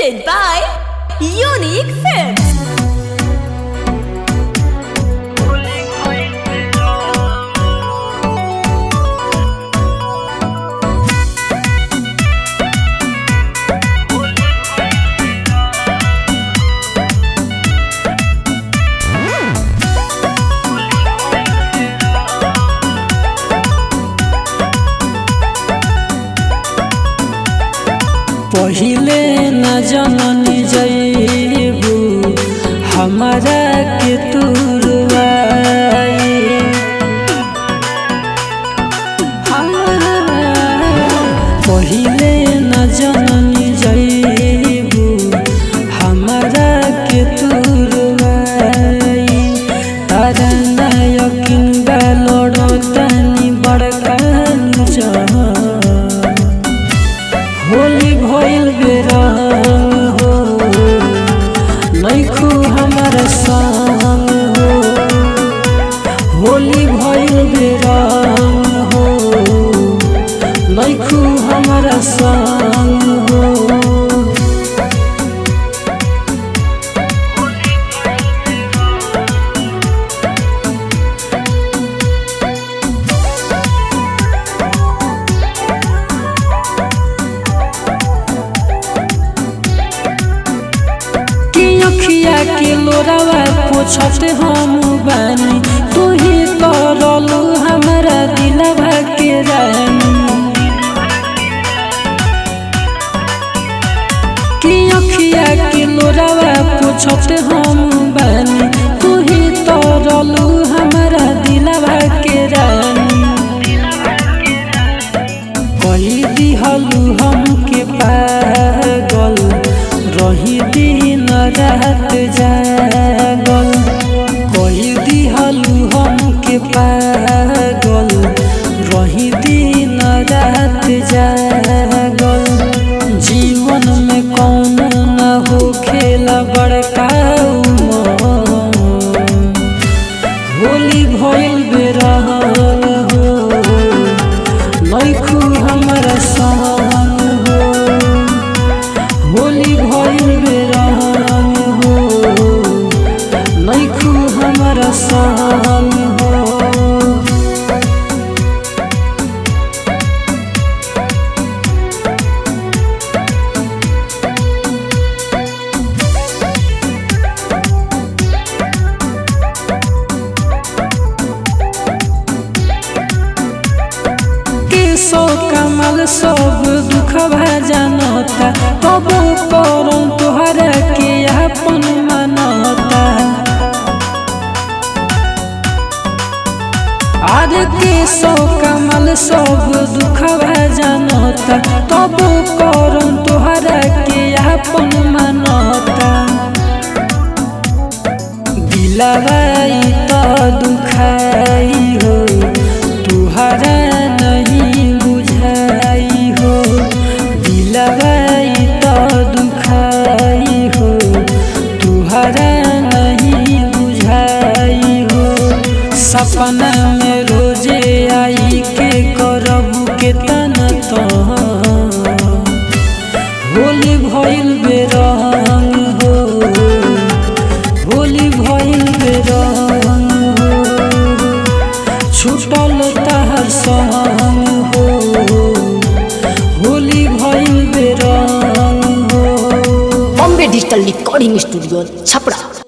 presented by Unique Films. पहिले न जननी जइबू हमारा के तुरवाई पहिले न जननी जइबू हमारा के तुरवाई तारा ना यकीन बा लड़तानी बड़का होली भइल बेरा हो नइखू हमारा संग हो होली भइल बेरा हो नइखू हमारा संग हो अखिया के लोरावा पोछते हम बानी तू ही करलू हमारा दिलवा के रानी कि अखिया के लोरावा पोछते हम बानी तू ही करलू हमारा दिलवा के रानी कही दिहलू हमके पागल रही दिन रात जागल कही दिहलू हमके पागल रही दिन रात जागल जीवन में कौन न हो खेला बड़का होली भइल बेरा हो नइखू हमारा संग हो होली भइल बेरा हो नइखू हमारा संग हो सो कमल सब दुखवा जानता कबो करम तोहरा के अपन मनता आज के सो कमल सब दुखवा जानता कबो करम तोहरा के अपन मनता दिलवाई तो दुखाई हो तुहरा नहीं बुझाई हो दिलवाई तो दुखाई हो तुहरा नहीं बुझाई हो सपना में रोजे आई के करबू के तना तो होली भइल बेरंग हो होली भइल बेरंग हो छूटल तहर संग हो होली भइल बेरंग हो। Bombay digital recording studio Chhapra.